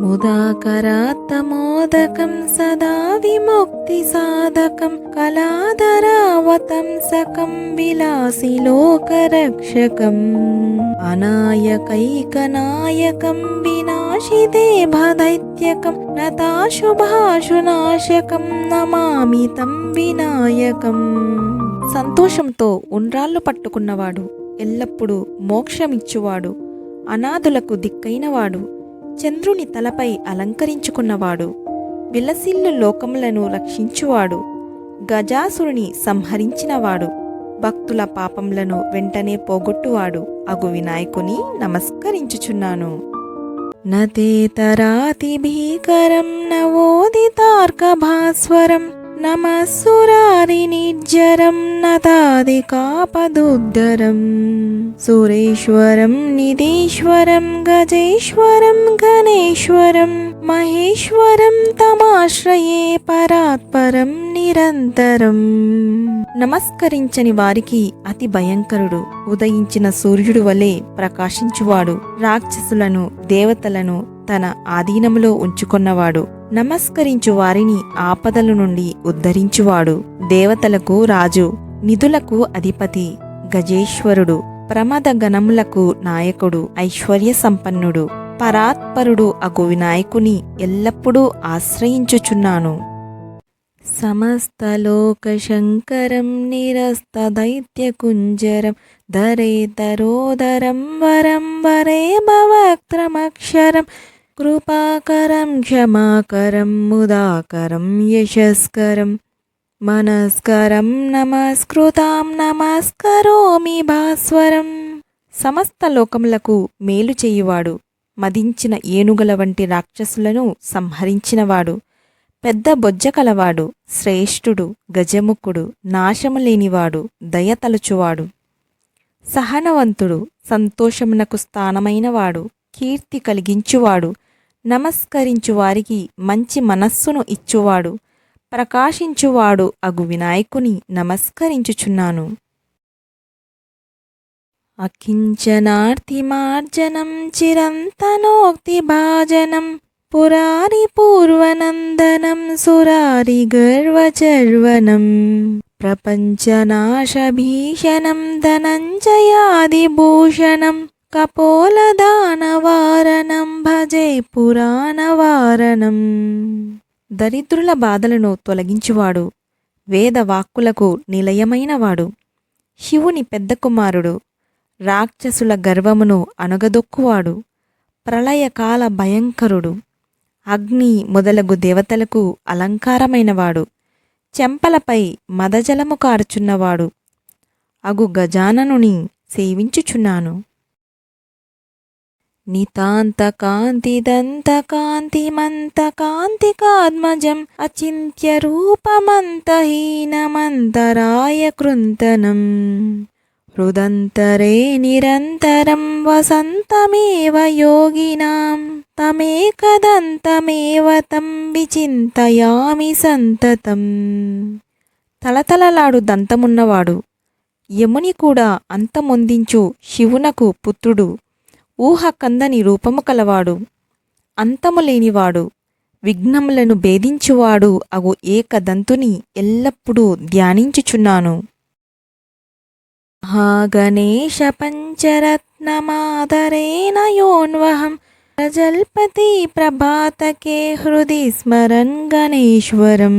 ముదాకరాత్తమోదకం సదా విముక్తిసాధకం కళాధరావతంసకం విలాసి లోకరక్షకం అనాయకైకనాయకం వినాశితే భదైత్యకం నతాశుభాశునాశకం నమామి తం వినాయకం. సంతోషంతో ఉండ్రాళ్ళు పట్టుకున్నవాడు, ఎల్లప్పుడూ మోక్షమిచ్చువాడు, అనాథులకు దిక్కైనవాడు, చంద్రుని తలపై అలంకరించుకున్నవాడు, విలసిల్లు లోకములను రక్షించువాడు, గజాసురుని సంహరించినవాడు, భక్తుల పాపములను వెంటనే పోగొట్టువాడు అగు వినాయకుని నమస్కరించుచున్నాను. నతేతరాతి భీకరం నవోదితార్క భాస్వరం నమస్సురారి నిర్జరం నతాది కాపదుద్దరం సురేశ్వరం నిధీశ్వరం గజేశ్వరం గణేశ్వరం మహేశ్వరం తమాశ్రయే పరాత్పరం నిరంతరం. నమస్కరించని వారికి అతి భయంకరుడు, ఉదయించిన సూర్యుడు వలె ప్రకాశించువాడు, రాక్షసులను దేవతలను తన ఆధీనములో ఉంచుకొన్నవాడు, నమస్కరించు వారిని ఆపదల నుండి ఉద్ధరించువాడు, దేవతలకు రాజు, నిధులకు అధిపతి, గజేశ్వరుడు, ప్రమద గణములకు నాయకుడు, ఐశ్వర్య సంపన్నుడు, పరాత్పరుడు అగు వినాయకుని ఎల్లప్పుడూ ఆశ్రయించుచున్నాను. సమస్తలోకశంకరం నిరస్త దైత్యకుంజరం ధరేతరోదరం వరం వరే భవక్త్రమక్షరం కృపాకరం క్షమాకరం ముదాకరం యశస్కరం మనస్కరం నమస్కృతాం నమస్కరోమి భాస్వరం. సమస్త లోకములకు మేలు చేయువాడు, మదించిన ఏనుగుల వంటి రాక్షసులను సంహరించినవాడు, పెద్ద బొజ్జ కలవాడు, శ్రేష్ఠుడు, గజముఖుడు, నాశము లేనివాడు, దయతలుచువాడు, సహనవంతుడు, సంతోషమునకు స్థానమైనవాడు, కీర్తి కలిగించువాడు, నమస్కరించు వారికి మంచి మనస్సును ఇచ్చువాడు, ప్రకాశించువాడు అగు వినాయకుని నమస్కరించుచున్నాను. అకించనార్తిమార్జనం చిరంతనోక్తి భాజనం పురారి పూర్వనందనం సురారి గర్వచర్వనం ప్రపంచనాశభీషణం ధనంజయాదిభూషణం కపోలదానవారణం భజే పురాణవారణం. దరిద్రుల బాధలను తొలగించువాడు, వేదవాక్కులకు నిలయమైనవాడు, శివుని పెద్ద కుమారుడు, రాక్షసుల గర్వమును అణగదొక్కువాడు, ప్రళయకాల భయంకరుడు, అగ్ని మొదలగు దేవతలకు అలంకారమైనవాడు, చెంపలపై మదజలము కారుచున్నవాడు అగు గజాననుని సేవించుచున్నాను. నితాంత కాంతిదంత కాంతిమంత కాంతికాత్మజం అచింత్య రూపమంతహీనమంతరాయ కృంతనం హృదంతరే నిరంతరం వసంతమేవ యోగినాం తమేకదంతమేవ తం విచింతయామి సంతతం. తలతలలాడు దంతమున్నవాడు, యముని కూడా అంతమొందించు శివునకు పుత్రుడు, ఊహ కందని రూపము కలవాడు, అంతము లేనివాడు, విఘ్నములను భేదించువాడు అగు ఏకదంతుని ఎల్లప్పుడూ ధ్యానించుచున్నాను. గణేశ పంచరత్నమాదరేణ యోన్వహం ప్రజల్పతి ప్రభాతకే హృది స్మరన్ గణేశ్వరం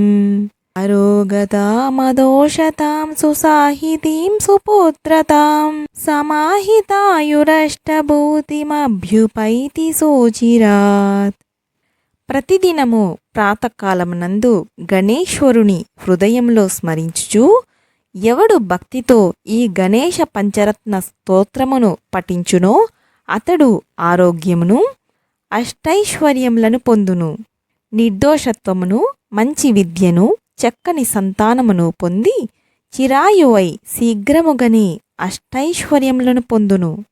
అరోగతామదోషతాం సుసాహితీం సుపుత్రతాం సమాహితాయురష్టభూతిమభ్యుపైతి సోచిరాత్. ప్రతిదినము ప్రాతకాలమునందు గణేశ్వరుని హృదయంలో స్మరించుచు ఎవడు భక్తితో ఈ గణేశ పంచరత్న స్తోత్రమును పఠించునో అతడు ఆరోగ్యమును అష్టైశ్వర్యములను పొందును, నిర్దోషత్వమును, మంచి విద్యను, చక్కని సంతానమును పొంది చిరాయువై శీఘ్రముగనే అష్టైశ్వర్యములను పొందును.